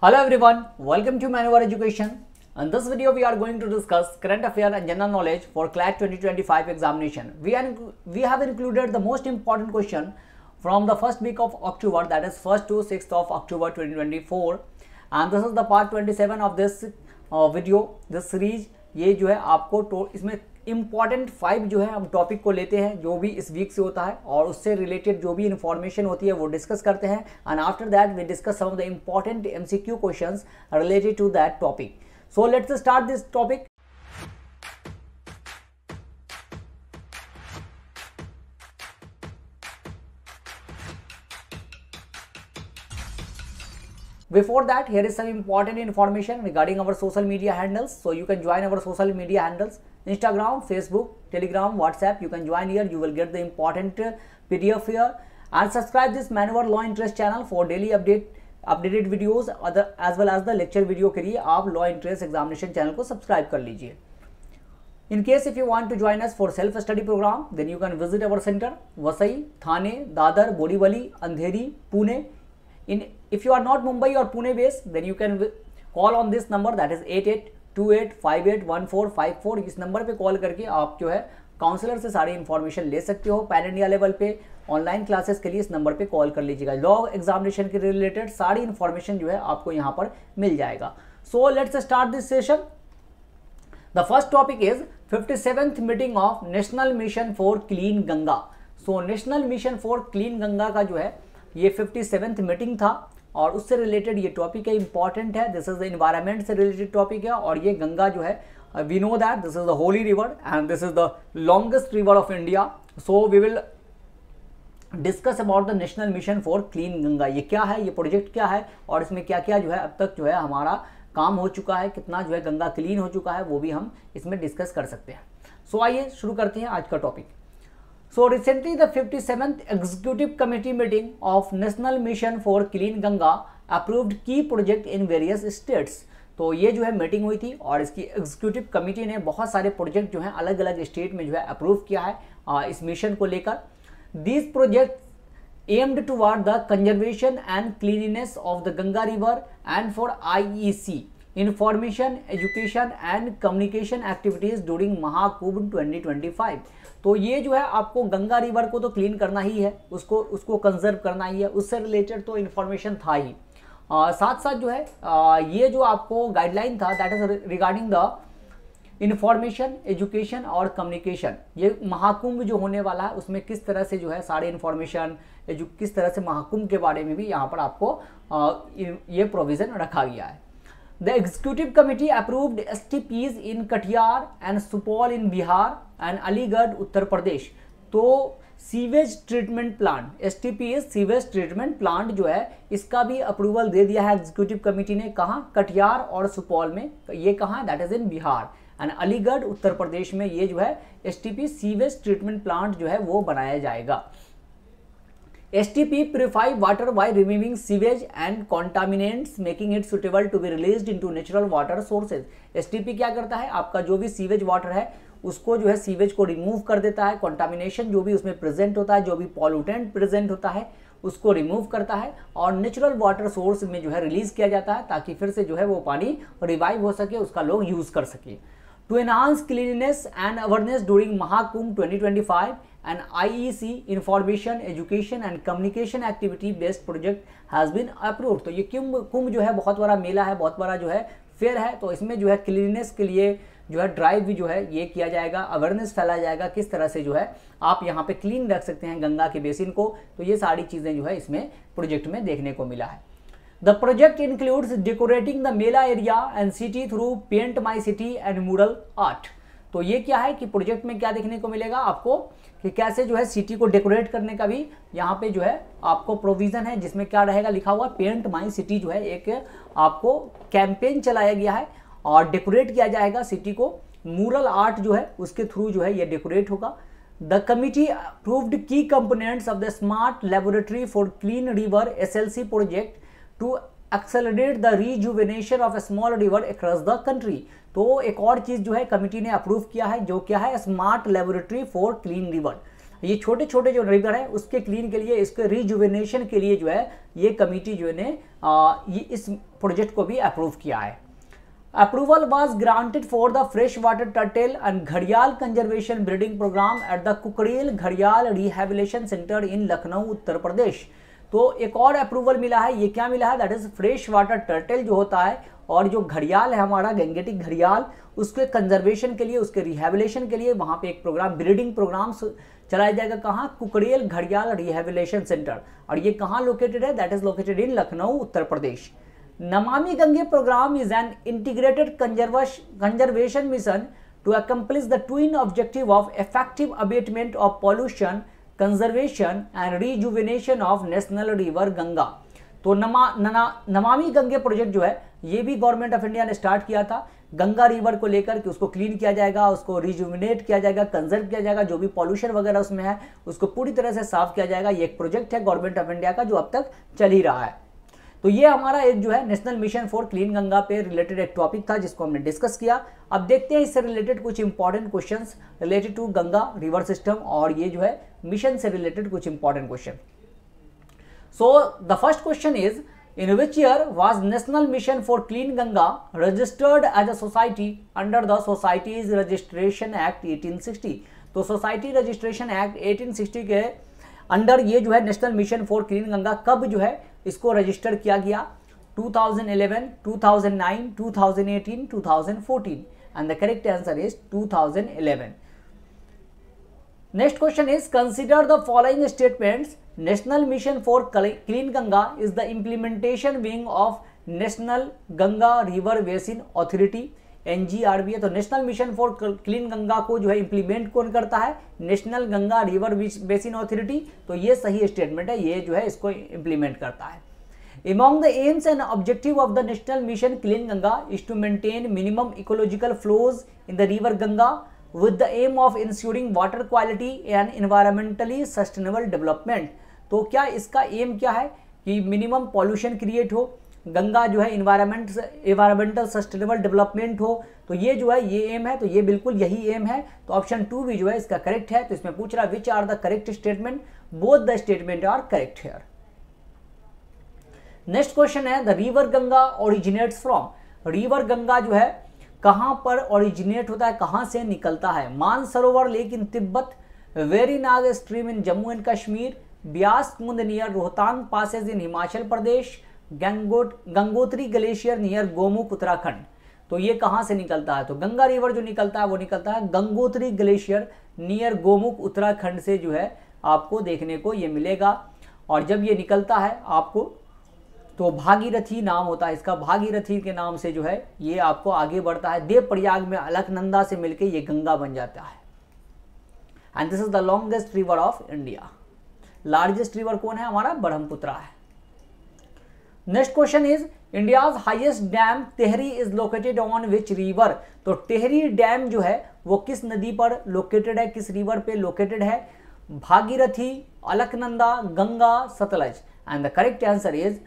Hello everyone, welcome to Maneuver Education. In this video, we are going to discuss current affair and general knowledge for CLAT 2025 examination. We have included the most important question from the first week of October, that is 1st to 6th of October 2024, and this is the part 27 of this video, this series. ये जो है आपको तो इसमें important 5 जो है हम topic को लेते हैं जो भी इस वीक से होता है और उससे रिलेटेड जो भी इंफॉर्मेशन होती है वो डिस्कस करते हैं and after that we discuss some of the important MCQ questions related to that topic. So let's start this topic. Before that, here is some important information regarding our social media handles. So you can join our social media handles: Instagram, Facebook, Telegram, WhatsApp. You can join here. You will get the important PDF here, and subscribe this Maneuver Law Interest channel for daily updated videos as well as the lecture video के लिए आप Law Interest Examination channel को subscribe कर लीजिए. In case if you want to join us for self study program, then you can visit our center Vasai, Thane, Dadar, Borivali, Andheri, Pune. If you are not Mumbai or Pune based, then you can call on this number, that is 8828581454. इस number पे call करके आप जो है counsellor से सारी information ले सकते हो. पैन इंडिया लेवल पे ऑनलाइन क्लासेस के लिए इस नंबर पे कॉल कर लीजिएगा. लॉ एग्जामिनेशन के रिलेटेड सारी इन्फॉर्मेशन जो है आपको यहाँ पर मिल जाएगा. सो let's start this session. The first topic is 57th meeting of national mission for clean Ganga. So national mission for clean Ganga का जो है ये 57th मीटिंग था और उससे रिलेटेड ये टॉपिक है, इंपॉर्टेंट है. दिस इज द एनवायरनमेंट से रिलेटेड टॉपिक है और ये गंगा जो है we know that this is the holy river and this is the longest river of India. So we will discuss about the national mission for clean Ganga. ये क्या है, ये प्रोजेक्ट क्या है और इसमें क्या क्या जो है अब तक जो है हमारा काम हो चुका है, कितना जो है गंगा क्लीन हो चुका है, वो भी हम इसमें डिस्कस कर सकते हैं. सो आइए शुरू करते हैं आज का topic. So recently the 57th Executive Committee meeting of National Mission for Clean Ganga approved key project in various states. तो ये जो है मीटिंग हुई थी और इसकी एग्जीक्यूटिव कमेटी ने बहुत सारे प्रोजेक्ट जो हैं अलग अलग स्टेट में जो है अप्रूव किया है इस मिशन को लेकर. These projects aimed toward the conservation and cleanliness of the Ganga River and for IEC Information, Education and Communication Activities during Mahakumbh 2025. तो ये जो है आपको गंगा रिवर को तो क्लीन करना ही है, उसको कंजर्व करना ही है, उससे रिलेटेड तो इन्फॉर्मेशन था ही. साथ साथ जो है ये जो आपको गाइडलाइन था that is regarding the information, education और कम्युनिकेशन. ये महाकुंभ जो होने वाला है उसमें किस तरह से जो है सारे इन्फॉर्मेशन किस तरह से महाकुंभ के बारे में भी यहाँ पर आपको ये प्रोविजन रखा गया है. The executive committee approved STPs in Kathiyar and Supaul in Bihar and Aligarh, Uttar Pradesh. तो sewage treatment plant, STPs sewage treatment plant जो है इसका भी अप्रूवल दे दिया है एग्जीक्यूटिव कमेटी ने. कहाँ? कटिहार और सुपौल में. ये कहाँ? That is in Bihar. And Aligarh Uttar Pradesh में ये जो है STP सीवेज ट्रीटमेंट प्लांट जो है वो बनाया जाएगा. STP purify water by removing sewage and contaminants, making it suitable to be released into natural water sources. STP क्या करता है? आपका जो भी सीवेज वाटर है उसको जो है सीवेज को रिमूव कर देता है, कंटामिनेशन जो भी उसमें प्रेजेंट होता है, जो भी पॉल्यूटेंट प्रेजेंट होता है उसको रिमूव करता है और नेचुरल वाटर सोर्स में जो है रिलीज किया जाता है ताकि फिर से जो है वो पानी रिवाइव हो सके, उसका लोग यूज कर सके. To enhance cleanliness and awareness during Mahakumbh 2025, an IEC Information, Education and Communication Activity based project has been approved. तो ये कुंभ जो है बहुत बड़ा मेला है, बहुत बड़ा जो है फेयर है. तो इसमें जो है क्लीननेस के लिए जो है ड्राइव भी जो है ये किया जाएगा, अवेयरनेस फैलाया जाएगा किस तरह से जो है आप यहाँ पे क्लीन रख सकते हैं गंगा के बेसिन को. तो ये सारी चीज़ें जो है इसमें प्रोजेक्ट में देखने को मिला है. The project includes decorating the Mela area and city through Paint My City and mural art. तो ये क्या है कि प्रोजेक्ट में क्या देखने को मिलेगा आपको कि कैसे जो है सिटी को डेकोरेट करने का भी यहाँ पे जो है आपको प्रोविजन है, जिसमें क्या रहेगा लिखा हुआ पेंट माई सिटी. जो है एक आपको कैंपेन चलाया गया है और डेकोरेट किया जाएगा सिटी को. मूरल आर्ट जो है उसके थ्रू जो है ये डेकोरेट होगा. The committee approved key components of the Smart Laboratory for Clean River SLC project to accelerate the rejuvenation of a small river across the country. तो एक और चीज जो है कमिटी ने अप्रूव किया है जो क्या है smart laboratory for clean river. ये छोटे छोटे जो रिवर है उसके क्लीन के लिए, इसके रिजुवेनेशन के लिए जो है ये कमिटी जो है ये इस प्रोजेक्ट को भी अप्रूव किया है। Approval was granted for the fresh water turtle and घड़ियाल conservation breeding programme at the कुकड़ेल घड़ियाल रिहेबिलिटेशन सेंटर इन लखनऊ उत्तर प्रदेश। तो एक और अप्रूवल मिला है, ये क्या मिला है, that is fresh water turtle जो होता है और जो घड़ियाल है हमारा गैंगेटिक घड़ियाल, उसके कंजर्वेशन के लिए, उसके रिहेबिलिटेशन के लिए वहाँ पे एक प्रोग्राम, ब्रीडिंग प्रोग्राम चलाया जाएगा। कहाँ? कुकड़ेल घड़ियाल रिहेबिलिटेशन सेंटर, और ये कहाँ लोकेटेड है, that is located in Lucknow Uttar Pradesh. Namami Gange programme is an integrated conservation mission to accomplish the twin objective of effective abatement of pollution, conservation and rejuvenation of national river Ganga. तो Namami Gange project जो है ये भी गवर्नमेंट ऑफ इंडिया ने start किया था Ganga river को लेकर कि उसको क्लीन किया जाएगा, उसको रिजुविनेट किया जाएगा, कंजर्व किया जाएगा, जो भी पॉल्यूशन वगैरह उसमें है उसको पूरी तरह से साफ किया जाएगा। ये एक प्रोजेक्ट है गवर्नमेंट ऑफ इंडिया का जो अब तक चल ही रहा है। तो ये हमारा एक जो है national mission for clean Ganga पे रिलेटेड एक टॉपिक था जिसको हमने डिस्कस किया। अब देखते हैं इससे रिलेटेड कुछ important questions related to Ganga river system और ये जो है मिशन से रिलेटेड कुछ important question. So the first question is, in which year was National Mission for Clean Ganga registered as a society under the Societies Registration Act 1860। तो society registration act 1860 के under ये जो है national mission for clean Ganga कब जो है इसको register किया गया? 2011, 2009, 2018, 2014 and the correct answer is 2011। Next question is, consider the following statements. National Mission for Clean Ganga is the implementation wing of National Ganga River Basin Authority NGRBA। तो national mission for clean Ganga को जो है implement कौन करता है? National Ganga river basin authority. तो ये सही स्टेटमेंट है, ये जो है इसको इंप्लीमेंट करता है। Among the aims and objective of the National Mission Clean Ganga is to maintain minimum ecological flows in the river Ganga with the aim of ensuring water quality and environmentally sustainable development। तो क्या इसका M क्या है कि minimum pollution create हो, गंगा जो है environmental sustainable development हो। तो ये जो है ये एम है, तो ये बिल्कुल यही एम है। तो ऑप्शन 2 भी जो है इसका करेक्ट है। तो इसमें पूछ रहा which are the correct statement, both the statement are correct here. Next question है, the river Ganga originates from. River Ganga जो है कहां पर ओरिजिनेट होता है, कहां से निकलता है? Mansarovar lake in Tibet, Verinag stream in Jammu and Kashmir, Beas Kund near Rohtang passes in Himachal Pradesh, Gangotri glacier near Gomukh Uttarakhand. तो ये कहां से निकलता है? तो गंगा रिवर जो निकलता है वो निकलता है गंगोत्री ग्लेशियर नियर गोमुख उत्तराखंड से जो है आपको देखने को ये मिलेगा। और जब ये निकलता है आपको तो भागीरथी नाम होता है इसका, भागीरथी के नाम से जो है ये आपको आगे बढ़ता है। देवप्रयाग में अलकनंदा से मिलकर ये गंगा बन जाता है। And this is the longest river of India. Largest river कौन है? हमारा ब्रह्मपुत्र है। Next question is, India's highest dam Tehri is located on which river. तो टेहरी डैम जो है वो किस नदी पर लोकेटेड है, किस रिवर पे लोकेटेड है? Bhagirathi, Alaknanda, Ganga, Sutlej. And the correct answer is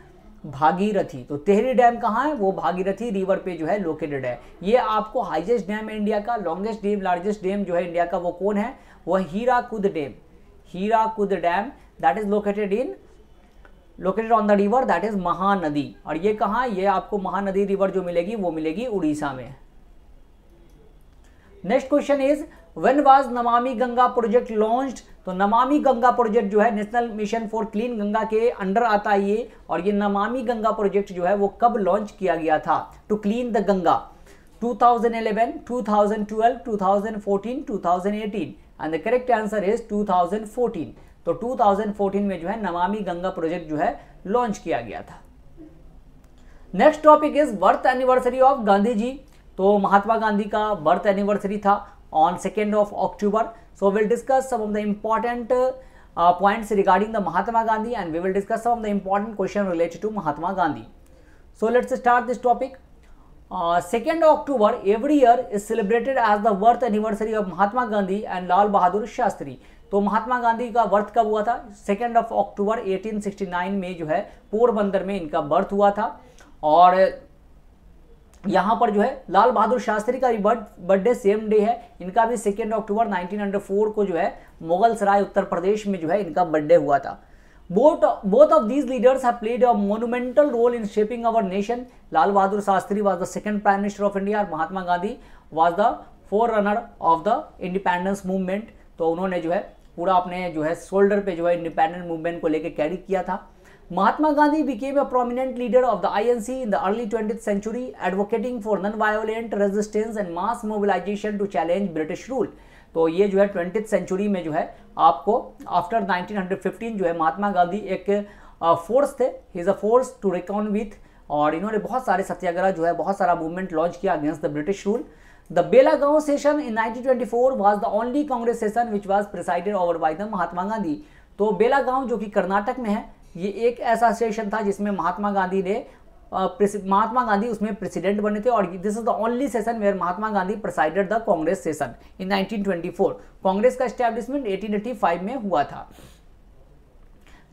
Bhagirathi. तो टेहरी डैम कहाँ है? वो भागीरथी रिवर पे जो है लोकेटेड है। ये आपको हाईएस्ट डैम है इंडिया का, लॉन्गेस्ट डैम, लार्जेस्ट डैम जो है इंडिया का वो कौन है? वो Hirakud dam. Hirakud dam that is located on the river that is Mahanadi. और ये कहाँ? ये आपको महानदी रिवर जो मिलेगी वो मिलेगी उड़ीसा में। Next question is, when was Namami Ganga project launched. तो नमामि गंगा प्रोजेक्ट जो है national mission for clean Ganga के अंडर आता है ये, और ये नमामि गंगा प्रोजेक्ट जो है वो कब लॉन्च किया गया था to clean the Ganga? 2011, 2012, 2014, 2018 and the correct answer is 2014। तो 2014 में जो है नमामि गंगा प्रोजेक्ट जो है लॉन्च किया गया था। Next topic is birth anniversary of Gandhi ji. तो महात्मा गांधी का बर्थ एनिवर्सरी था on 2nd of October. So we'll discuss some of the important points regarding the Mahatma Gandhi, and we will discuss some of the important questions related to Mahatma Gandhi. So let's start this topic. 2nd October every year is celebrated as the birth anniversary of Mahatma Gandhi and Lal Bahadur Shastri. तो महात्मा गांधी का birth कब हुआ था? 2nd of October 1869 में जो है पोरबंदर में इनका बर्थ हुआ था। और यहाँ पर जो है लाल बहादुर शास्त्री का भी बर्थडे सेम डे है, इनका भी 2 अक्टूबर 1904 को जो है मुगल सराय उत्तर प्रदेश में जो है इनका बर्थडे हुआ था। Both of these leaders have played a monumental role in shaping our nation. Lal Bahadur Shastri was the second Prime Minister of India और Mahatma Gandhi was the forerunner of the independence movement। तो उन्होंने जो है पूरा अपने जो है शोल्डर पे जो है इंडिपेंडेंट मूवमेंट को लेके कैरी किया था। Mahatma Gandhi became a prominent leader of the INC in the early 20th century, advocating for non-violent resistance and mass mobilization to challenge British rule। तो ये जो है 20th सेंचुरी में जो है आपको आफ्टर 1915 जो है महात्मा गांधी एक फोर्स थे, he is a force to reckon with, और इन्होंने बहुत सारे सत्याग्रह जो है बहुत सारा मूवमेंट लॉन्च किया against the British rule. The Belgaum session in 1924 was the only Congress session which was presided over by the Mahatma Gandhi. तो बेलागांव जो कि कर्नाटक में है, ये एक ऐसा सेशन था जिसमें महात्मा गांधी उसमें प्रेसिडेंट बने थे, और this is the only session where Mahatma Gandhi presided the Congress session in 1924। Congress का एस्टैब्लिशमेंट 1885 में हुआ था।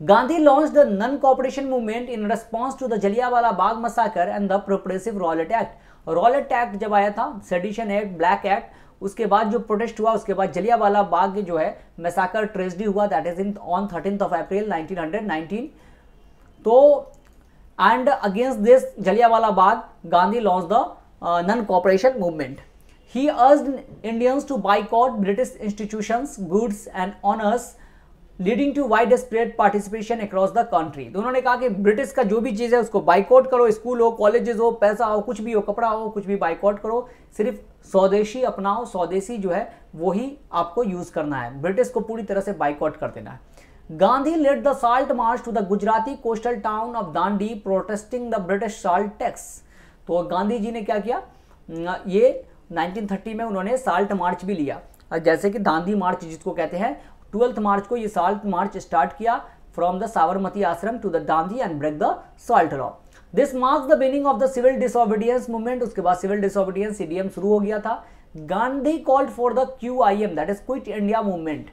Gandhi launched the non cooperation movement in response to the Jallianwala Bagh massacre and the progressive Rowlatt act. Rowlatt act जब आया था, सेडिशन एक्ट, ब्लैक एक्ट, उसके बाद जो प्रोटेस्ट हुआ, उसके बाद जलियांवाला बाग जो है मैसाकर ट्रेजेडी हुआ, that is in on 13th of April 1919। तो and against this Jallianwala Bagh, Gandhi launched the non-cooperation movement. He urged Indians to boycott British institutions, goods and honors, leading to widespread participation across the country। तो उन्होंने कहा कि British का जो भी चीज़ है उसको बाइकआउट करो, स्कूल हो, कॉलेजेस हो, पैसा हो, कुछ भी हो, कपड़ा हो, कुछ भी बाइकआउट करो, सिर्फ स्वदेशी अपनाओ, स्वदेशी जो है वही आपको यूज़ करना है, ब्रिटिश को पूरी तरह से बाइकआउट कर देना है। Gandhi led the salt march to the Gujarati coastal town of Dandi, protesting the British salt tax। तो गांधी जी ने क्या किया, ये 1930 में उन्होंने साल्ट मार्च भी लिया, जैसे कि दांडी मार्च जिसको कहते हैं। 12 मार्च को ये साल्ट मार्च स्टार्ट किया from the Sabarmati ashram to the Dandi and break the salt law. This marks the beginning of the civil disobedience movement. उसके बाद सिविल डिसोबीडियंस CDM शुरू हो गया था। Gandhi called for the QIM, that is quit India movement,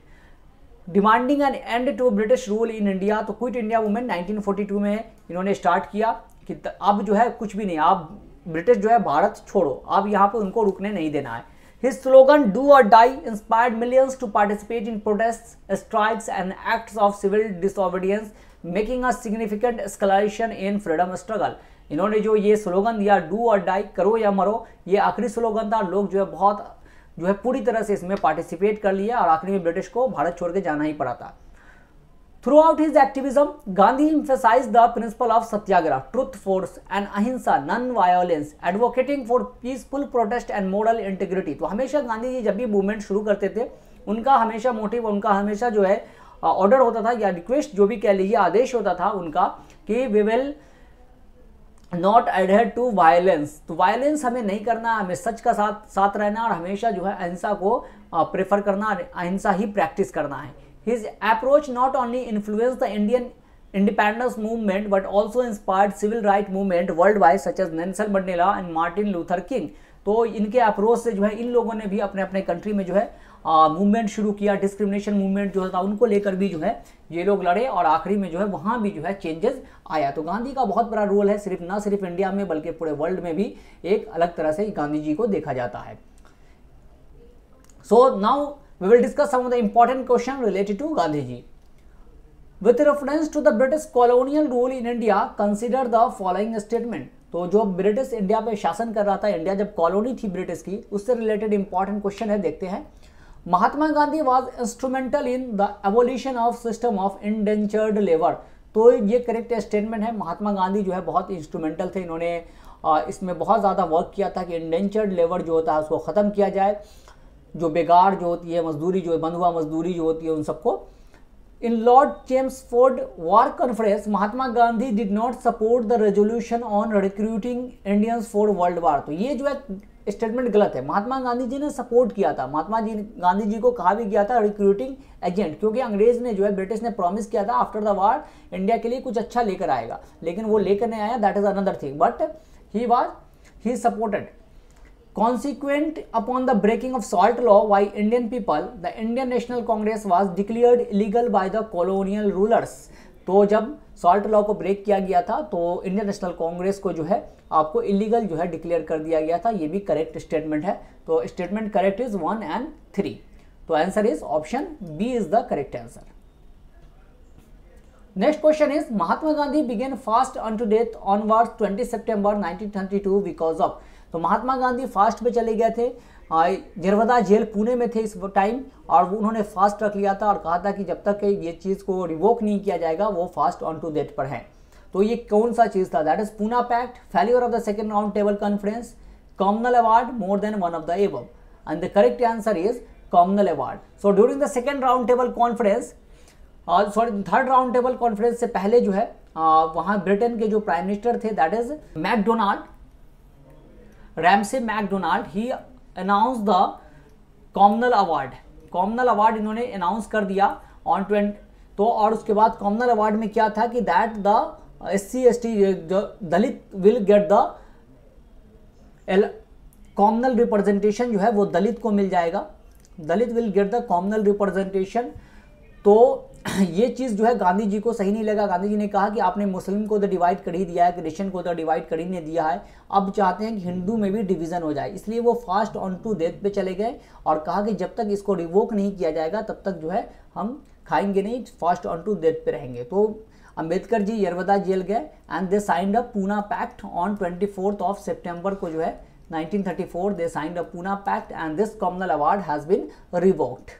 demanding an end to British rule in India. तो quit India movement 1942 में इन्होंने start किया कि अब जो है कुछ भी नहीं, आप ब्रिटिश जो है भारत छोड़ो, अब यहाँ पे उनको रुकने नहीं देना है। His slogan "Do or Die" inspired millions to participate in protests, strikes, and acts of civil disobedience, making a significant escalation in freedom struggle। इन्होंने जो ये स्लोगन दिया "Do or Die", करो या मरो, ये आखिरी स्लोगन था। लोग जो है बहुत जो है पूरी तरह से इसमें पार्टिसिपेट कर लिया और आखिरी में ब्रिटिश को भारत छोड़ के जाना ही पड़ा था। Throughout his activism, Gandhi emphasized the principle of satyagraha, truth, force, and ahimsa, non-violence, advocating for peaceful protest and moral integrity। तो हमेशा गांधी जी जब भी मूवमेंट शुरू करते थे, उनका हमेशा मोटिव, उनका हमेशा जो है ऑर्डर होता था या रिक्वेस्ट जो भी कह लीजिए, आदेश होता था उनका कि we will not adhere to violence. तो वायलेंस हमें नहीं करना, हमें सच का साथ रहना और हमेशा जो है अहिंसा को प्रेफर करना, अहिंसा ही प्रैक्टिस करना है। His approach not only influenced the Indian independence movement but also inspired civil rights movement worldwide such as Nelson Mandela and Martin Luther King। तो इनके अप्रोच से जो है इन लोगों ने भी अपने अपने कंट्री में जो है मूवमेंट शुरू किया। डिस्क्रिमिनेशन मूवमेंट जो था उनको लेकर भी जो है ये लोग लड़े और आखिरी में जो है वहाँ भी जो है चेंजेस आया। तो गांधी का बहुत बड़ा रोल है, सिर्फ ना सिर्फ इंडिया में बल्कि पूरे वर्ल्ड में भी एक अलग तरह से गांधी जी को देखा जाता है। So now we will discuss some of the important questions related to Gandhi ji. With reference to the British colonial rule in India, consider the following statement। तो जो ब्रिटिश इंडिया पे शासन कर रहा था, इंडिया जब कॉलोनी थी British की, उससे रिलेटेड इंपॉर्टेंट क्वेश्चन है, देखते हैं। Mahatma Gandhi was instrumental in the abolition of system of indentured labour. तो ये करेक्ट स्टेटमेंट है, महात्मा गांधी जो है बहुत इंस्ट्रूमेंटल थे, इन्होंने इसमें बहुत ज़्यादा वर्क किया था कि इंडेंचर्ड लेबर जो होता है उसको ख़त्म किया जाए, जो बेगार जो होती है, मजदूरी जो है, बंधुआ मजदूरी जो होती है, उन सबको। In Lord Chelmsford war conference, Mahatma Gandhi did not support the resolution on recruiting Indians for world war. तो ये जो है स्टेटमेंट गलत है। महात्मा गांधी जी ने सपोर्ट किया था, गांधी जी को कहा भी गया था रिक्रूटिंग एजेंट, क्योंकि अंग्रेज ने जो है ब्रिटिश ने प्रॉमिस किया था आफ्टर द वार इंडिया के लिए कुछ अच्छा लेकर आएगा, लेकिन वो लेकर नहीं आया, that is another thing, but he supported. Consequent upon the breaking of salt law by Indian people, the Indian National Congress was declared illegal by the colonial rulers। तो जब सॉल्ट लॉ को ब्रेक किया गया था तो Indian national Congress को जो है आपको इलीगल जो है डिक्लेयर कर दिया गया था। ये भी करेक्ट स्टेटमेंट है। तो स्टेटमेंट करेक्ट इज 1 and 3। तो answer is option B is the correct answer. Next question is Mahatma Gandhi began fast unto death on 20 सितंबर 1932 बिकॉज ऑफ। तो महात्मा गांधी फास्ट पे चले गए थे, जरवदा जेल पुणे में थे इस टाइम, और उन्होंने फास्ट रख लिया था और कहा था कि जब तक ये चीज़ को रिवोक नहीं किया जाएगा वो फास्ट ऑन टू डेथ पर है। तो ये कौन सा चीज़ था? That is Poona pact, failure of the second round table conference, communal award, more than one of the above. And the correct answer is communal award. So during the second round table conference, sorry third round table conference से पहले जो है वहाँ Britain के जो prime minister थे that is MacDonald, Ramsay MacDonald, he announce the communal award. Communal award इन्होंने announce कर दिया ऑन 20। तो और उसके बाद कॉमनल अवार्ड में क्या था कि that the SC ST Dalit will get the communal representation, जो है वो दलित को मिल जाएगा। Dalit will get the communal representation. तो ये चीज़ जो है गांधी जी को सही नहीं लगा। गांधी जी ने कहा कि आपने मुस्लिम को तो डिवाइड कर ही दिया है, क्रिश्चियन को तो डिवाइड कर ही नहीं दिया है, अब चाहते हैं कि हिंदू में भी डिवीज़न हो जाए। इसलिए वो फास्ट ऑन टू डेथ पे चले गए और कहा कि जब तक इसको रिवोक नहीं किया जाएगा तब तक जो है हम खाएंगे नहीं, फास्ट ऑन टू डेथ पे रहेंगे। तो अंबेडकर जी यरवदा जेल गए and they signed a Poona pact on 24 सितंबर को जो है 1934 they signed a Poona pact and this communal award has been revoked.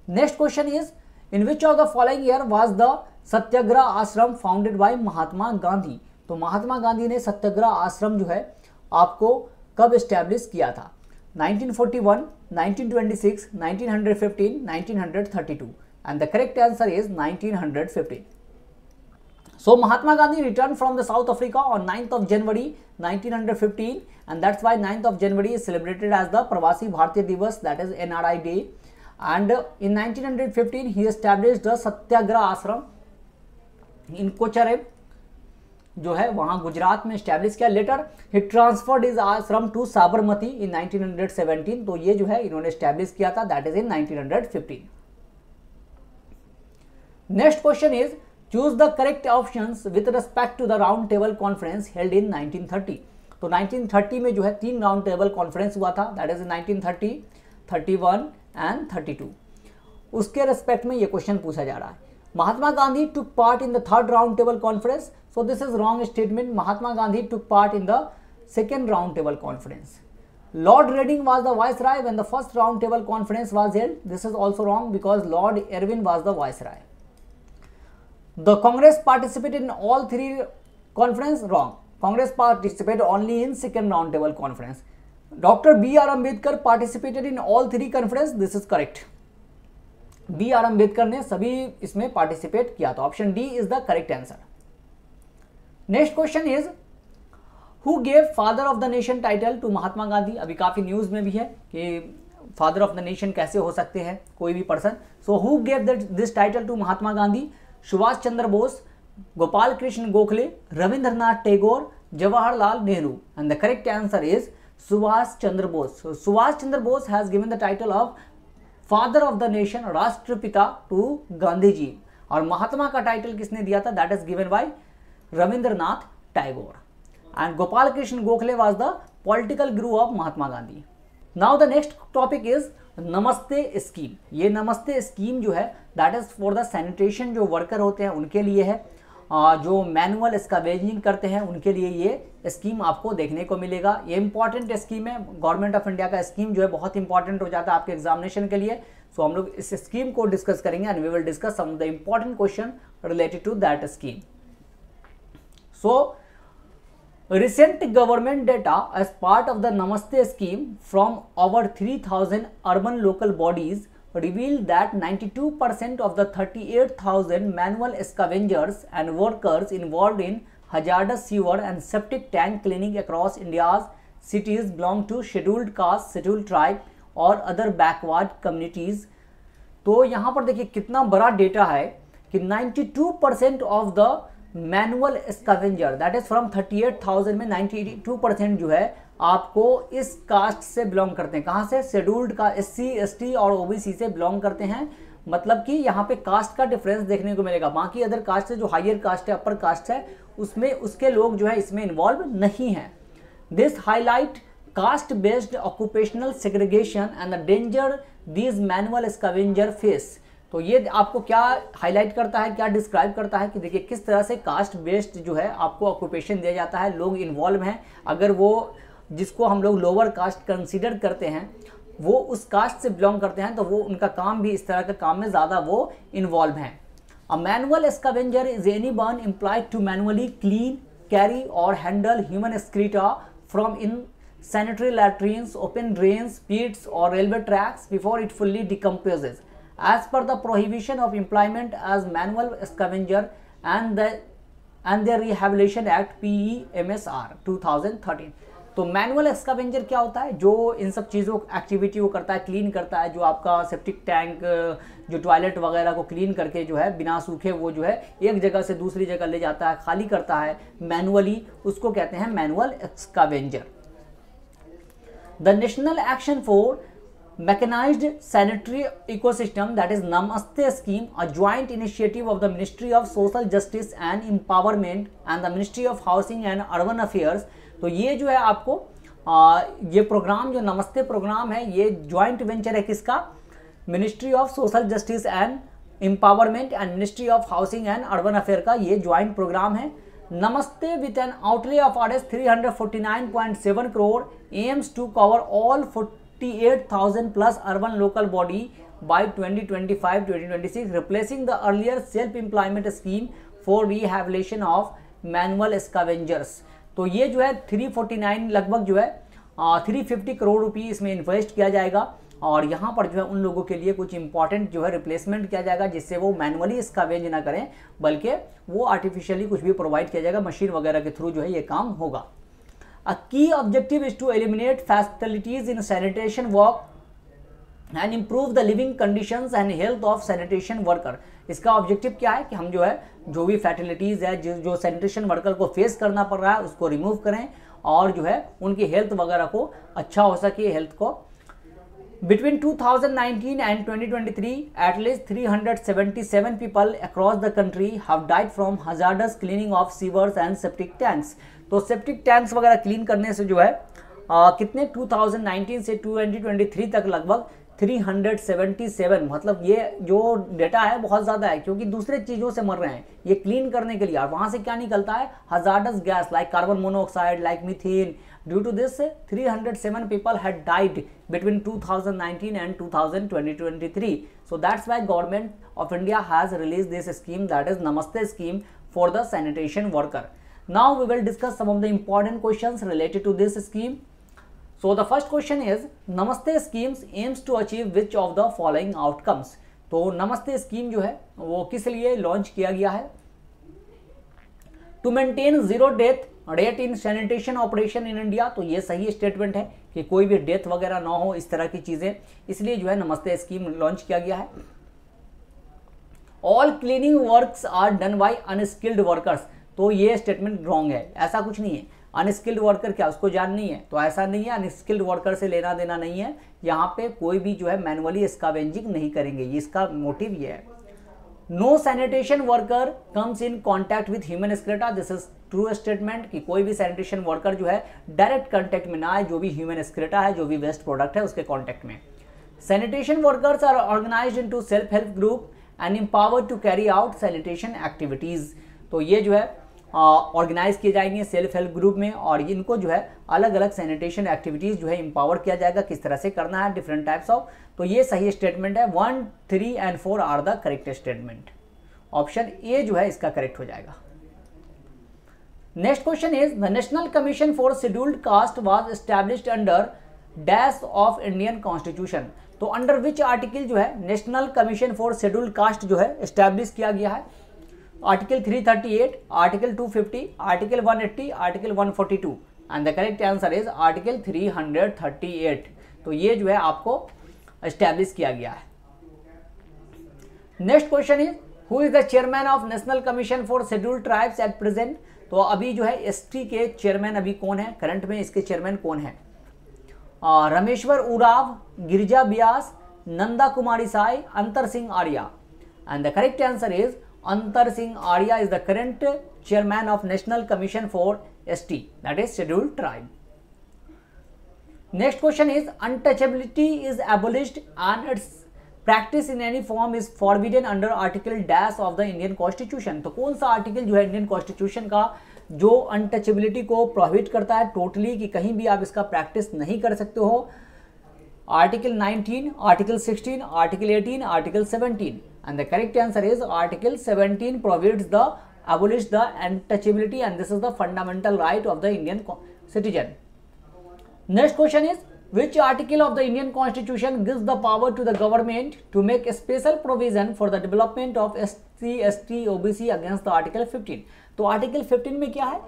Next question is in which of the following year was the satyagraha ashram founded bye महात्मा गांधी। तो महात्मा गांधी ने सत्याग्रह आश्रम जो है आपको कब एस्टैब्लिश किया था? 1941, 1926, 1915, 1932 and the correct answer is 1915। So Mahatma Gandhi returned from the South Africa on 9th of January 1915 and that's why 9th of January is celebrated as the Pravasi Bharatiya Divas, that is NRI Day. And in 1915 he established the Satyagraha Ashram in Kochare जो है वहाँ गुजरात में establish किया। Later he transferred is ashram to Sabarmati in 1917। तो ये जो है इन्होंने स्टैब्लिश किया था, that is in 1915। Next question is choose the correct options with respect to the round table conference held in 1930। तो 1930 में जो है 3 राउंड टेबल कॉन्फ्रेंस हुआ था, दैट इज 1930, 31 एंड 32। उसके रिस्पेक्ट में ये क्वेश्चन पूछा जा रहा है। Mahatma Gandhi took part in the third round table conference, so this is wrong statement. Mahatma Gandhi took part in the second round table conference. Lord Reading was the viceroy when the first round table conference was held. This is also wrong because Lord Irwin was the viceroy. The Congress participated in all 3 conference, wrong. Congress participated only in second round table conference. Dr. B.R. Ambedkar participated in all 3 conference. This is correct. B.R. Ambedkar ने सभी इसमें participate किया, तो option D is the correct answer. Next question is Who gave Father of the Nation title to Mahatma Gandhi? अभी काफी news में भी है कि फादर ऑफ द नेशन कैसे हो सकते हैं कोई भी person. So who gave this title to Mahatma Gandhi? Subhash Chandra Bose, Gopal Krishna Gokhale, Rabindranath Tagore, Jawaharlal Nehru. And the correct answer is Subhash Chandra Bose. Subhash Chandra Bose has given the title of father of the nation, राष्ट्रपिता, टू गांधी जी। और महात्मा का टाइटल किसने दिया था? That is given by Rabindranath Tagore. And Gopal Krishna Gokhale was the political guru of Mahatma Gandhi. Now the next topic is नमस्ते scheme. ये नमस्ते scheme जो है that is for the sanitation, जो वर्कर होते हैं उनके लिए है, जो मैनुअल स्कैवेजिंग करते हैं उनके लिए ये स्कीम आपको देखने को मिलेगा। ये इंपॉर्टेंट स्कीम है, गवर्नमेंट ऑफ इंडिया का स्कीम जो है बहुत इंपॉर्टेंट हो जाता है आपके एग्जामिनेशन के लिए। सो हम लोग इस स्कीम को डिस्कस करेंगे and we will discuss some of the important question related to that scheme. So recent government data as part of the Namaste scheme from over 3,000 urban local bodies revealed that 92% of the 38,000 manual scavengers and workers involved in hazardous sewer and septic tank cleaning across India's cities belong to scheduled caste, scheduled tribe or other backward communities। तो यहाँ पर देखिए कितना बड़ा data है कि 92% of the manual scavenger that is from 38,000 में 92% जो है आपको इस कास्ट से बिलोंग करते हैं। कहाँ से? शेड्यूल्ड का SC ST और OBC से बिलोंग करते हैं। मतलब कि यहाँ पे कास्ट का डिफरेंस देखने को मिलेगा। बाकी अदर कास्ट से जो हायर कास्ट है, अपर कास्ट है, उसमें उसके लोग जो है इसमें इन्वॉल्व नहीं है। This highlight caste based occupational segregation and the danger these manual scavenger face. तो ये आपको क्या हाईलाइट करता है, क्या डिस्क्राइब करता है कि देखिए किस तरह से कास्ट बेस्ड जो है आपको ऑक्यूपेशन दिया जाता है, लोग इन्वॉल्व हैं। अगर वो जिसको हम लोग लोअर कास्ट कंसीडर करते हैं वो उस कास्ट से बिलोंग करते हैं, तो वो उनका काम भी इस तरह के काम में ज़्यादा वो इन्वॉल्व हैं। A manual scavenger is anyone employed to manually clean, carry or handle human excreta from in sanitary latrines, open drains, pits or railway tracks before it fully decomposes, as per the prohibition of employment as manual scavenger and the Rehabilitation Act PEMSR 2013। तो manual scavenger क्या होता है? जो इन सब चीज़ों activity वो करता है, क्लीन करता है, जो आपका सेप्टिक टैंक, जो टॉयलेट वगैरह को क्लीन करके जो है बिना सूखे वो जो है एक जगह से दूसरी जगह ले जाता है, खाली करता है मैनुअली, उसको कहते हैं manual scavenger. The National Action for Mechanized Sanitary Ecosystem, that is Namaste Scheme, a joint initiative of the Ministry of Social Justice and Empowerment and the Ministry of Housing and Urban Affairs। तो ये जो है आपको ये programme जो नमस्ते programme है ये ज्वाइंट वेंचर है किसका? Ministry of social justice and empowerment and ministry of housing and urban affair का ये ज्वाइंट प्रोग्राम है। Namaste with an outlay of Rs 349.7 crore aims to cover all 48,000 plus urban local body by 2025-2026, replacing the earlier self-employment scheme for rehabilitation of manual scavengers। तो ये जो है 349 लगभग जो है 350 करोड़ रुपये इसमें इन्वेस्ट किया जाएगा और यहाँ पर जो है उन लोगों के लिए कुछ इंपॉर्टेंट जो है रिप्लेसमेंट किया जाएगा जिससे वो मैनुअली स्कैवेंज ना करें बल्कि वो आर्टिफिशियली कुछ भी प्रोवाइड किया जाएगा, मशीन वगैरह के थ्रू जो है ये काम होगा। A key objective is to eliminate facilities in sanitation work and improve the living conditions and health of sanitation worker. इसका ऑब्जेक्टिव क्या है कि हम जो है जो भी फैसिलिटीज़ है जो सैनिटेशन वर्कर को फेस करना पड़ रहा है उसको रिमूव करें और जो है उनकी हेल्थ वगैरह को अच्छा हो सके, हेल्थ को। Between 2019 and 2023, at least 377 people across the country have died from hazardous cleaning of sewers and septic tanks। तो सेप्टिक टैंक्स वगैरह क्लीन करने से जो है कितने 2019 से 2023 तक लगभग 377, मतलब ये जो डेटा है बहुत ज़्यादा है क्योंकि दूसरे चीज़ों से मर रहे हैं ये क्लीन करने के लिए और वहाँ से क्या निकलता है? Hazardous gas like carbon monoxide, like methane. Due to this, 307 people had died between 2019 and 2023. So that's why Government of India has released this scheme, that is Namaste scheme for the sanitation worker. Now we will discuss some of the important questions related to this scheme. So the first question is, Namaste schemes aims to achieve which of the following outcomes? तो नमस्ते scheme जो है वो किस लिए launch किया गया है? To maintain zero death rate in sanitation operation in India. तो ये सही स्टेटमेंट है कि कोई भी डेथ वगैरह ना हो, इस तरह की चीज़ें, इसलिए जो है नमस्ते स्कीम लॉन्च किया गया है। All cleaning works are done by unskilled workers. तो ये स्टेटमेंट रॉन्ग है, ऐसा कुछ नहीं है। अनस्किल्ड वर्कर क्या उसको जान नहीं है? तो ऐसा नहीं है, अनस्किल्ड वर्कर से लेना देना नहीं है। यहाँ पे कोई भी जो है मैनुअली स्कैवेंजिंग नहीं करेंगे, इसका मोटिव ये है। No sanitation worker comes in contact with human excreta. This is true statement कि कोई भी सैनिटेशन वर्कर जो है डायरेक्ट कॉन्टैक्ट में ना आए जो भी ह्यूमन एक्सक्रीटा है, जो भी वेस्ट प्रोडक्ट है उसके कॉन्टैक्ट में। Sanitation workers are organized into self help group and empowered to carry out sanitation activities. तो ये जो है ऑर्गेनाइज किए जाएंगे सेल्फ हेल्प ग्रुप में और इनको जो है अलग अलग सैनिटेशन एक्टिविटीज़ जो है एम्पावर किया जाएगा, किस तरह से करना है, डिफरेंट टाइप्स ऑफ। तो ये सही स्टेटमेंट है। 1, 3 and 4 are the correct statement. Option A जो है इसका करेक्ट हो जाएगा। Next question is, the national commission for scheduled caste was established under dash of Indian constitution. तो अंडर विच आर्टिकल जो है national commission for scheduled caste जो है एस्टैब्लिश किया गया है? Article 338, article 250, article 180, article 142 and the correct answer is article 338। तो ये जो है आपको एस्टैब्लिश किया गया है। Next question is, who is the chairman of national commission for scheduled tribes at present? तो अभी जो है एसटी के चेयरमैन अभी कौन है? करंट में इसके चेयरमैन कौन है? रमेश्वर उराव, गिरिजा व्यास, नंदा कुमारी साई, अंतर Singh Arya? And the correct answer is Antar Singh Arya is the current chairman of National Commission for ST, that is Scheduled Tribe. Next question is, untouchability is abolished and its practice in any form is forbidden under article dash of the Indian Constitution. तो कौन सा article जो है Indian constitution का जो untouchability को prohibit करता है टोटली, कि कहीं भी आप इसका प्रैक्टिस नहीं कर सकते हो? Article 19, article 16, article 18, article 17, and the correct answer is article 17 prohibits the abolish the untouchability, and this is the fundamental right of the Indian citizen. Next question is, which article of the Indian Constitution gives the power to the government to make a special provision for the development of SC, ST, OBC against the article 15? तो article 15 में क्या है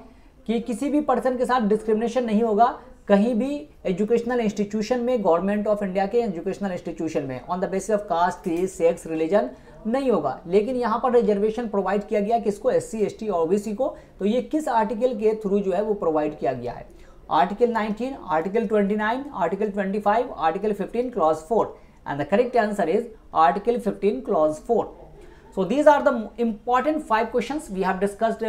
कि किसी भी person के साथ discrimination नहीं होगा कहीं भी एजुकेशनल इंस्टीट्यूशन में, गवर्नमेंट ऑफ इंडिया के एजुकेशनल इंस्टीट्यूशन में, on the basis of caste, sex, religion नहीं होगा। लेकिन यहाँ पर रिजर्वेशन प्रोवाइड किया गया किसको? SC, ST और OBC को। तो ये किस आर्टिकल के थ्रू जो है वो प्रोवाइड किया गया है? Article 19, article 29, article 25, article 15 clause 4, and the correct answer is article 15 clause 4. So these are the important 5 questions we have discussed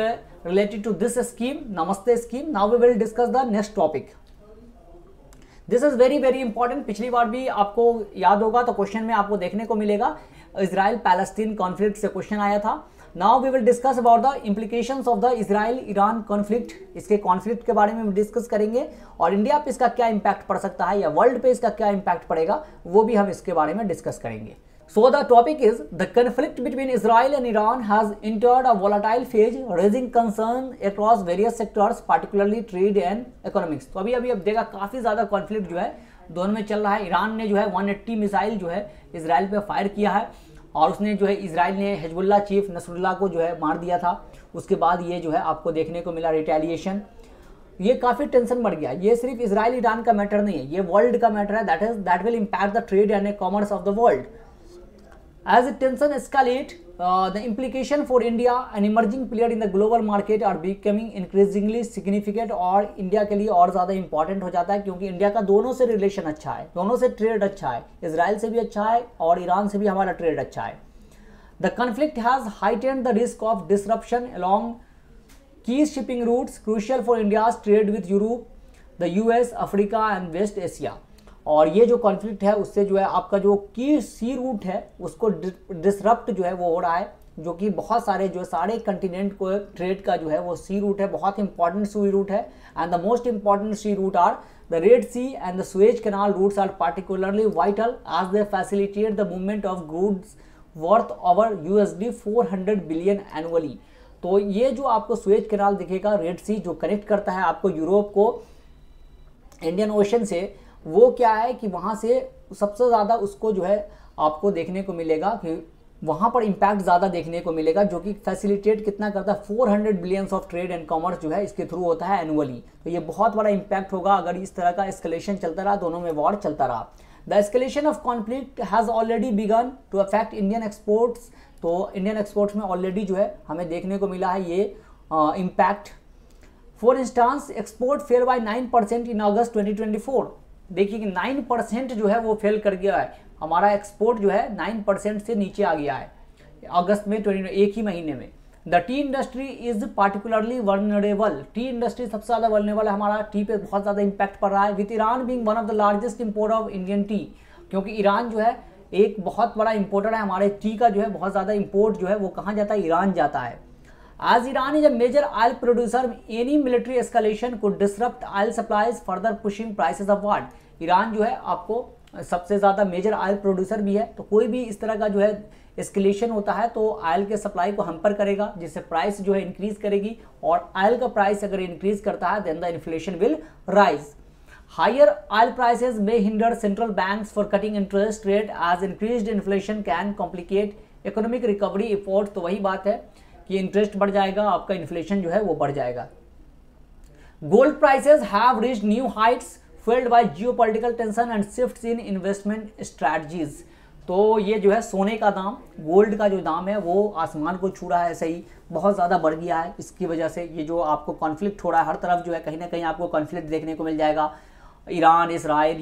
related to this scheme, Namaste scheme. Now we will discuss the next topic. This is very important. पिछली बार भी आपको याद होगा तो question में आपको देखने को मिलेगा इजराइल पैलेस्टीन कॉन्फ्लिक्ट से क्वेश्चन आया था. Now we will discuss about the implications of the Israel Iran conflict. इसके कॉन्फ्लिक्ट के बारे में डिस्कस करेंगे और इंडिया पे इसका क्या इंपैक्ट पड़ सकता है या वर्ल्ड पे इसका क्या इंपैक्ट पड़ेगा वो भी हम इसके बारे में डिस्कस करेंगे. So the topic is, the conflict between Israel and Iran has entered a volatile phase, raising concern across various sectors, particularly trade and economics. तो अभी अब देखा काफ़ी ज़्यादा कॉन्फ्लिक्ट जो है दोनों में चल रहा है. ईरान ने जो है 180 मिसाइल जो है इसराइल पे फायर किया है और उसने जो है इसराइल ने हिजबुल्लाह चीफ नसरुल्लाह को जो है मार दिया था. उसके बाद ये जो है आपको देखने को मिला रिटेलिएशन. ये काफ़ी टेंशन बढ़ गया. ये सिर्फ इसराइल ईरान का मैटर नहीं है, ये वर्ल्ड का मैटर है. That will impact the trade and commerce of the world. As the tension escalate, the implication for India, an emerging player in the global market, are becoming increasingly significant. और India के लिए और ज़्यादा important हो जाता है क्योंकि India का दोनों से रिलेशन अच्छा है, दोनों से ट्रेड अच्छा है, इसराइल से भी अच्छा है और ईरान से भी हमारा ट्रेड अच्छा है. The conflict has heightened the risk of disruption along key shipping routes crucial for India's trade with Europe, the US, Africa and West Asia. और ये जो कॉन्फ्लिक्ट है उससे जो है आपका जो की सी रूट है उसको डिसरप्ट जो है वो हो रहा है, जो कि बहुत सारे जो सारे कंटिनेंट को ट्रेड का जो है वो सी रूट है, बहुत इंपॉर्टेंट सी रूट है. And the most important sea route are the red sea and the Suez canal routes are particularly vital as they facilitate the movement of goods worth over $400 billion annually. तो ये जो आपको Suez canal दिखेगा, red sea जो connect करता है आपको Europe को इंडियन ओशन से, वो क्या है कि वहाँ से सबसे ज़्यादा उसको जो है आपको देखने को मिलेगा कि वहाँ पर इम्पैक्ट ज़्यादा देखने को मिलेगा, जो कि फैसिलिटेट कितना करता है 400 billions of trade and commerce जो है इसके थ्रू होता है एनुअली. तो ये बहुत बड़ा इम्पैक्ट होगा अगर इस तरह का एस्केलेशन चलता रहा, दोनों में वॉर चलता रहा. The escalation of conflict has already begun to affect Indian exports. तो इंडियन एक्सपोर्ट्स में ऑलरेडी जो है हमें देखने को मिला है ये impact. For instance export fell by 9% in August 2024. देखिए कि 9% जो है वो फेल कर गया है, हमारा एक्सपोर्ट जो है 9% से नीचे आ गया है अगस्त में एक ही महीने में. The T industry is particularly vulnerable. T industry सबसे ज़्यादा वर्नरेबल है, हमारा टी पे बहुत ज़्यादा इम्पैक्ट पड़ रहा है. With Iran being one of the largest importer of Indian T, क्योंकि ईरान जो है एक बहुत बड़ा इम्पोर्टर है. हमारे टी का जो है बहुत ज़्यादा इम्पोर्ट जो है वो कहाँ जाता है? ईरान जाता है. As Iran is a major oil producer, any military escalation could disrupt oil supplies, further pushing prices upward. Iran जो है आपको सबसे ज़्यादा मेजर ऑयल प्रोड्यूसर भी है, तो कोई भी इस तरह का जो है एस्केलेशन होता है तो ऑयल के सप्लाई को हैम्पर करेगा, जिससे प्राइस जो है इंक्रीज करेगी. और ऑयल का प्राइस अगर इंक्रीज करता है then the inflation will rise. Higher oil prices may hinder central banks for cutting interest rate as increased inflation can complicate economic recovery effort. तो वही बात है कि इंटरेस्ट बढ़ जाएगा, आपका इन्फ्लेशन जो है वो बढ़ जाएगा. Gold prices have reached new Heights fueled by geopolitical tension and shifts in investment strategies. तो ये जो है सोने का दाम, गोल्ड का जो दाम है वो आसमान को छू रहा है, ऐसे ही बहुत ज़्यादा बढ़ गया है. इसकी वजह से ये जो आपको कॉन्फ्लिक्ट हो रहा है हर तरफ जो है कहीं ना कहीं आपको कॉन्फ्लिक्ट देखने को मिल जाएगा. ईरान, इसराइल,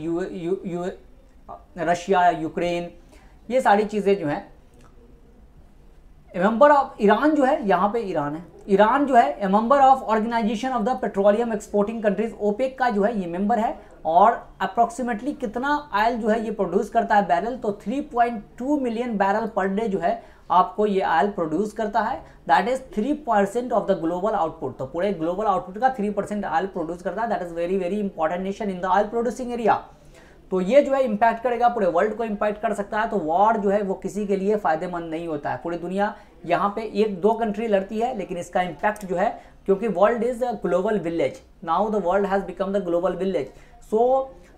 रशिया, यूक्रेन, ये सारी चीज़ें जो हैं। मेंबर ऑफ ईरान जो है, यहाँ पे ईरान है, ईरान जो है member of organization of the petroleum exporting countries, OPEC का जो है ये मेंबर है। और अप्रोक्सीमेटली कितना ऑयल जो है ये प्रोड्यूस करता है बैरल, तो 3.2 मिलियन बैरल पर डे जो है आपको ये ऑयल प्रोड्यूस करता है। That is 3% of the global output. तो पूरे ग्लोबल आउटपुट का 3% ऑयल प्रोड्यूस करता है। That is very very important nation in the oil producing area. तो ये जो है इंपैक्ट करेगा, पूरे वर्ल्ड को इंपैक्ट कर सकता है। तो वॉर जो है वो किसी के लिए फायदेमंद नहीं होता है। पूरी दुनिया यहाँ पे 1-2 कंट्री लड़ती है, लेकिन इसका इंपैक्ट जो है, क्योंकि world is a global village, now the world has become the global village. So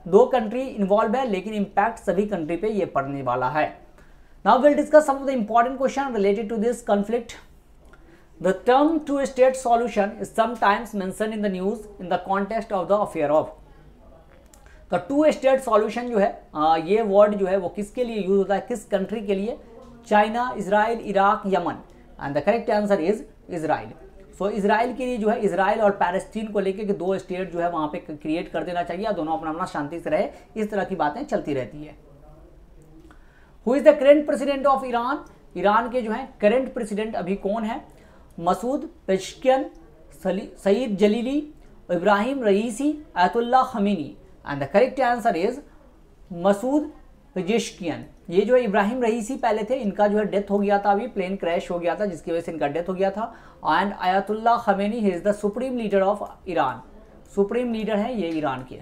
2 country involve है, लेकिन इंपैक्ट सभी कंट्री पे ये पड़ने वाला है। Now will discuss some of the important question related to this conflict. The term two state solution is sometimes mention in the news in the context of the affair of. तो 2 state solution जो है ये word जो है वो किसके लिए use होता है, किस कंट्री के लिए? China, Israel, Iraq, Yemen. And the correct answer is Israel. So Israel के लिए जो है, इजराइल और पैलेस्टीन को लेकर के 2 स्टेट जो है वहां पे क्रिएट कर देना चाहिए, दोनों अपना अपना शांति से रहे, इस तरह की बातें चलती रहती है। Who is the current president of Iran? Iran के जो है करेंट प्रेसिडेंट अभी कौन है? Masoud Pezeshkian, Saeed Jalili, Ibrahim Raisi, Ayatollah Khamenei. And the correct answer is Masoud Pezeshkian. ये जो है इब्राहिम रईसी पहले थे, इनका जो है डेथ हो गया था, अभी प्लेन क्रैश हो गया था जिसकी वजह से इनका डेथ हो गया था। And Ayatollah Khamenei he is the supreme leader of Iran, supreme leader है ये ईरान के।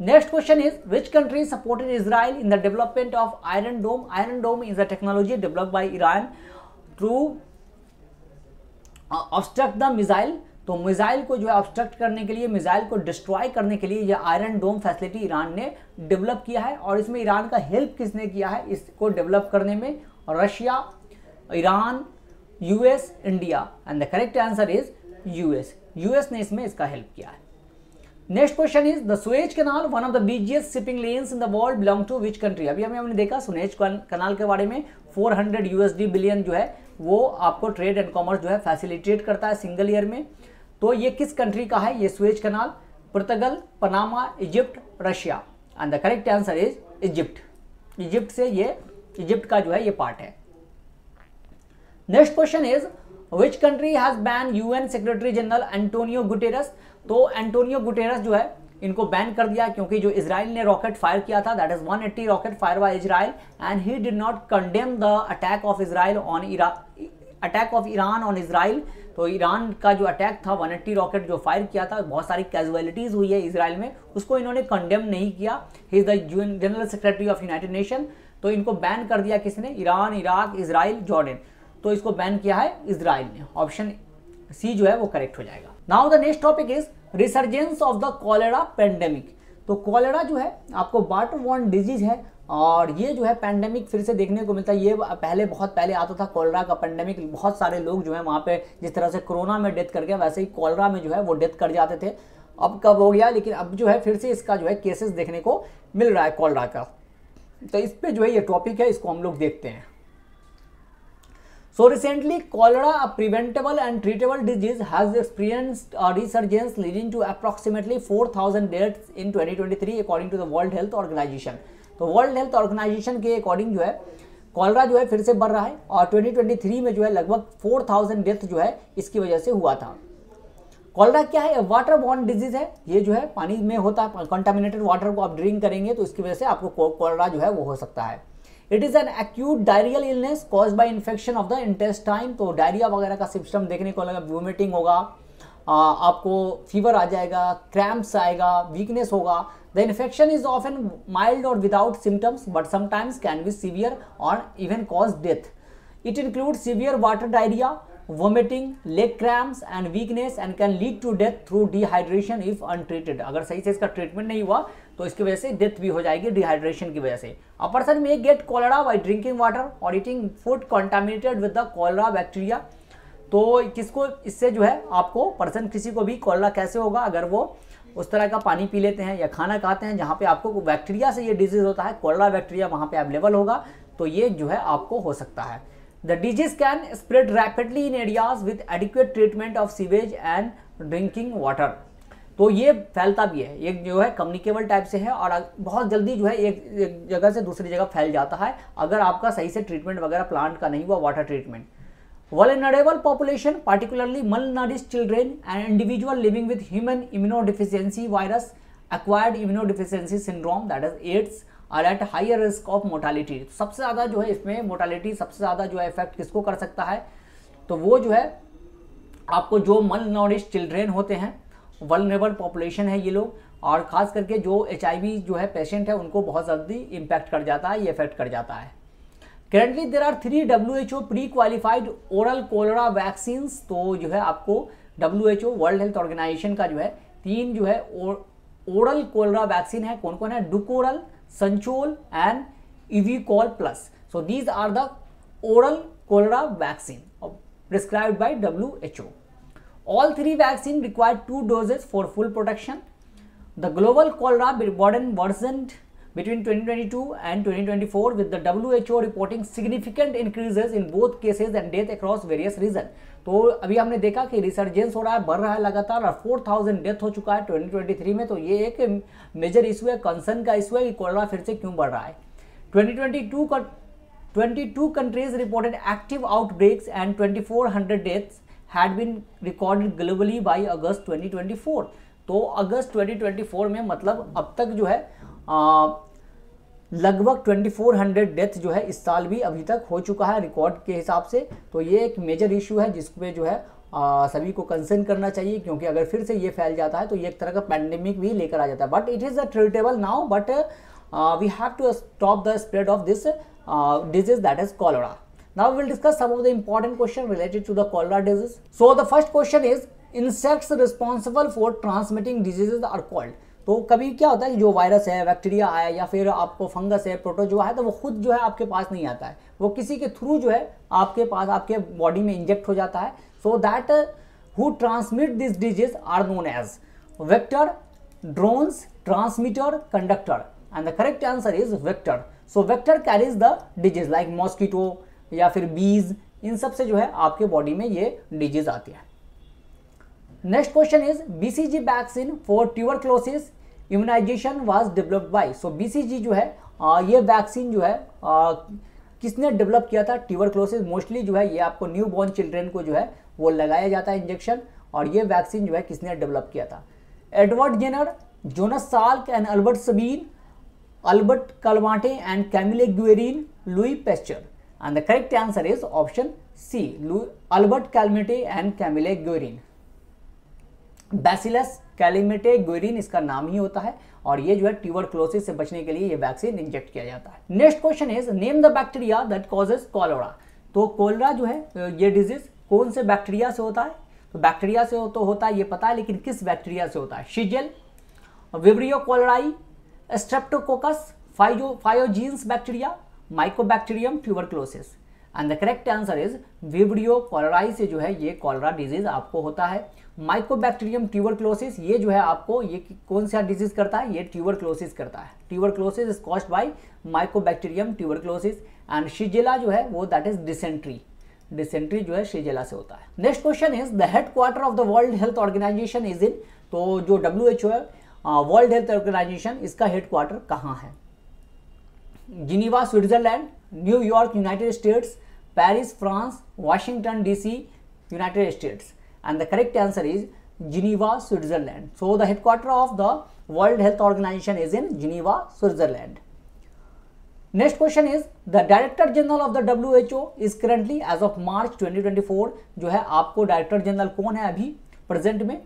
Next question is which country supported Israel in the development of iron dome? Iron dome is a technology developed by Iran to obstruct the missile. तो missile को जो है obstruct करने के लिए, मिसाइल को डिस्ट्रॉय करने के लिए ये आयरन डोम फैसिलिटी ईरान ने डेवलप किया है। और इसमें ईरान का हेल्प किसने किया है इसको डेवलप करने में? Russia, Iran, US, India. And the correct answer is US. US ने इसमें इसका हेल्प किया है। Next question is the Suez canal, one of the biggest shipping lanes in the world, belong to which country? अभी हमने देखा Suez canal के बारे में, 400 USD बिलियन जो है वो आपको ट्रेड एंड कॉमर्स जो है फैसिलिटेट करता है सिंगल ईयर में। तो ये किस कंट्री का है ये Suez canal? Portugal, Panama, Egypt, Russia. And the correct answer is Egypt. Egypt से ये, इजिप्ट का जो है ये पार्ट है। Next question is which country has ban UN secretary general Antonio Guterres? तो एंटोनियो गुटेरस जो है इनको बैन कर दिया क्योंकि जो इजराइल ने रॉकेट फायर किया था, that is 180 rocket fire bye Israel, and he did not condemn the attack of Israel on attack of Iran on Israel. तो ईरान का जो अटैक था, 180 रॉकेट जो फायर किया था, बहुत सारी कैजुअलिटीज हुई है इजराइल में, उसको इन्होंने कंडेम नहीं किया। ही is the general secretary of United nation. तो इनको बैन कर दिया किसने? Iran, Iraq, Israel, Jordan. तो इसको बैन किया है इजराइल ने। ऑप्शन सी जो है वो करेक्ट हो जाएगा। Now the next topic is resurgence of the cholera pandemic. तो कॉलेरा जो है आपको वाटरबॉर्न डिजीज है, और ये जो है पैंडेमिक फिर से देखने को मिलता है। ये पहले बहुत पहले आता था कॉलेरा का पैंडेमिक, बहुत सारे लोग जो है वहाँ पे जिस तरह से कोरोना में डेथ कर गया, वैसे ही कॉलेरा में जो है वो डेथ कर जाते थे। अब कब हो गया, लेकिन अब जो है फिर से इसका जो है केसेस देखने को मिल रहा है कॉलेरा का। तो इस पे जो है ये टॉपिक है, इसको हम लोग देखते हैं। So recently, cholera, a preventable and treatable disease, has experienced a resurgence leading to approximately 4,000 deaths in 2023 according to the World Health Organization. तो वर्ल्ड हेल्थ ऑर्गेनाइजेशन के अकॉर्डिंग जो है कॉलरा जो है फिर से बढ़ रहा है, और 2023 में जो है लगभग 4,000 डेथ जो है इसकी वजह से हुआ था। कॉलरा क्या है? वाटर बॉर्न डिजीज है। ये जो है पानी में होता है, कंटामिनेटेड वाटर को आप ड्रिंक करेंगे तो इसकी वजह से आपको कॉलरा जो है वो हो सकता है। It is an acute diarrhoeal illness caused by infection of the intestine. तो डायरिया वगैरह का सिस्टम देखने को लगा, वोमिटिंग होगा, आपको फीवर आ जाएगा, क्रैम्प्स आएगा, वीकनेस होगा। The infection is often mild or without symptoms but sometimes can be severe or even cause death. It include severe water diarrhoea, vomiting, leg cramps and weakness and can lead to death through dehydration if untreated. अगर सही से इसका treatment नहीं हुआ तो इसकी वजह से डेथ भी हो जाएगी डिहाइड्रेशन की वजह से। A person may get cholera by drinking water or eating food contaminated with the cholera bacteria. तो किसको इससे जो है आपको पर्सन, किसी को भी कॉलेरा कैसे होगा? अगर वो उस तरह का पानी पी लेते हैं या खाना खाते हैं जहाँ पे आपको बैक्टीरिया से ये डिजीज होता है, कॉलेरा बैक्टीरिया वहाँ पे अवेलेबल होगा, तो ये जो है आपको हो सकता है। The disease can spread rapidly in areas with adequate treatment of sewage and drinking water. तो ये फैलता भी है, एक जो है कम्युनिकेबल टाइप से है और बहुत जल्दी जो है एक जगह से दूसरी जगह फैल जाता है अगर आपका सही से ट्रीटमेंट वगैरह प्लांट का नहीं हुआ, water treatment. Vulnerable population particularly malnourished children and individual living with human immunodeficiency virus acquired immunodeficiency syndrome that is AIDS are at higher risk of mortality। सबसे ज़्यादा जो है इसमें मोर्टालिटी सबसे ज़्यादा जो है इफेक्ट किसको कर सकता है, तो वो जो है आपको जो malnourished चिल्ड्रेन होते हैं, वल्नरेबल पॉपुलेशन है ये लोग, और ख़ास करके जो HIV जो है पेशेंट है उनको बहुत जल्दी इम्पैक्ट कर जाता है, ये इफेक्ट कर जाता है। Currently there are 3 WHO pre-qualified oral cholera vaccines। तो जो है आपको WHO वर्ल्ड हेल्थ ऑर्गेनाइजेशन का जो है 3 जो है ओरल कोलरा वैक्सीन है। कौन कौन है? Dukoral, Shanchol and Euvichol plus. So these are the oral cholera vaccine prescribed by WHO। All 3 vaccine require 2 doses for full protection। The global cholera burden worsened between 2022 and 2024 with the WHO reporting significant increases in both cases and death across various regions। तो अभी हमने देखा कि resurgence हो रहा है, बढ़ रहा है लगातार, और 4000 डेथ हो चुका है 2023 में। तो ये एक मेजर इशू है, कंसर्न का इशू है कि कोलेरा फिर से क्यों बढ़ रहा है। 22 countries reported active outbreaks and 2400 deaths had been recorded globally by August 2024। तो अगस्त 2024 में मतलब अब तक जो है लगभग 2400 डेथ जो है इस साल भी अभी तक हो चुका है रिकॉर्ड के हिसाब से। तो ये एक मेजर इशू है जिसपे जो है सभी को कंसर्न करना चाहिए, क्योंकि अगर फिर से ये फैल जाता है तो ये एक तरह का पैंडेमिक भी लेकर आ जाता है। But it is a treatable now, but we have to stop the spread of this disease, that is cholera। Now we will discuss some of the important questions related to the cholera disease। So the first question is insects responsible for transmitting diseases are called। तो कभी क्या होता है कि जो virus है, bacteria है या फिर आपको फंगस है, प्रोटोजोआ है, तो वो खुद जो है आपके पास नहीं आता है, वो किसी के थ्रू जो है आपके पास आपके बॉडी में इंजेक्ट हो जाता है। So that who transmit this disease are known as vector, drones, transmitter, conductor, and the correct answer is vector. So vector carries the disease like mosquito या फिर बीज, इन सब से जो है आपके बॉडी में ये डिजीज आती है। Next question is BCG vaccine for tuberculosis immunization was developed by. So BCG जो है ये वैक्सीन जो है किसने डेवलप किया था? ट्यूबरक्लोसिस मोस्टली जो है ये आपको न्यू बॉर्न चिल्ड्रेन को जो है वो लगाया जाता है इंजेक्शन, और ये वैक्सीन जो है किसने डेवलप किया था? Edward Jenner, Jonas Salk and Albert Sabin, Albert Calmette and Camille Guerin, Louis Pasteur, and the correct answer is option C, Albert Calmette and Camille Guerin. Bacillus Calmette Guerin इसका नाम ही होता है, और ये जो है ट्यूबरक्लोसिस से बचने के लिए ये वैक्सीन इंजेक्ट किया जाता है। Next question is name the bacteria that causes cholera. तो कोलेरा जो है ये डिजीज कौन से बैक्टीरिया से होता है? तो बैक्टीरिया से तो होता है ये पता है, लेकिन किस बैक्टीरिया से होता है? Shigella, vibrio cholerae, streptococcus, pyogenes bacteria, mycobacterium tuberculosis, and the correct answer is vibrio cholerae से जो है ये कॉलेरा डिजीज आपको होता है। माइकोबैक्टीरियम ट्यूबरक्लोसिस ये जो है आपको ये कौन सा डिजीज करता है? ये ट्यूबरक्लोसिस करता है। Tuberculosis is caused by mycobacterium tuberculosis, and Shigella जो है वो दैट इज डिसेंट्री, डिसेंट्री जो है शिजेला से होता है। Next question is the headquarter of the world health organization is in. तो जो WHO है वर्ल्ड हेल्थ ऑर्गेनाइजेशन, इसका हेडक्वार्टर कहाँ है? Geneva Switzerland, New York United States, Paris France, Washington DC United States, and the correct answer is Geneva Switzerland. So the headquarter of the world health organization is in Geneva Switzerland. Next question is the director general of the WHO is currently age of March 2024 जो है आपको director general कौन है अभी present में?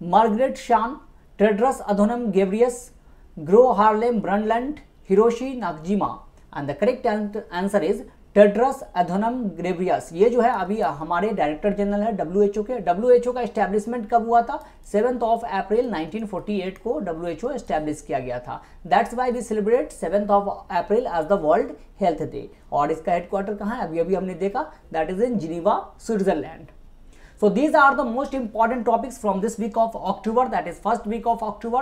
Margaret Chan, Tedros Adhanom Ghebreyesus, Gro Harlem Brundtland, Hiroshi Nakajima, and the correct answer is Tedros Adhanom Ghebreyesus. ये जो है अभी हमारे डायरेक्टर जनरल है WHO के। WHO का एस्टैब्लिशमेंट कब हुआ था? 7 अप्रैल 1948 को WHO एस्टैब्लिश किया गया था। That's why we celebrate 7 April as the world health day. और इसका हेडक्वार्टर कहाँ है? अभी हमने देखा, that is in Geneva Switzerland. So these are the most important topics from this week of October, that is first week of October।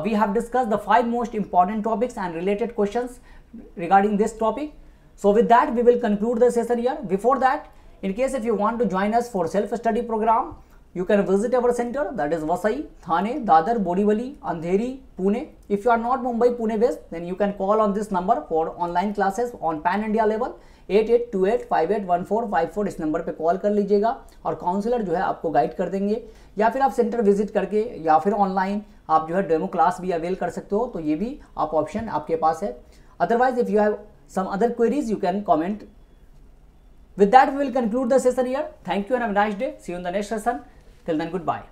We have discussed the 5 most important topics and related questions regarding this topic। So with that we will conclude the session here। Before that, in case if you want to join us for self-study program, you can visit our center, that is Vasai, Thane, Dadar, Borivali, Andheri, Pune. If you are not Mumbai, Pune based, then you can call on this number for online classes on pan India level 8828581454। इस number पे call कर लीजिएगा और counsellor जो है आपको guide कर देंगे, या फिर आप सेंटर विजिट करके या फिर ऑनलाइन आप जो है डेमो क्लास भी अवेल कर सकते हो, तो ये भी आप ऑप्शन आपके पास है। Otherwise if you have some other queries you can comment. With that, we will conclude the session here. Thank you and have a nice day. See you in the next session. Till then, goodbye.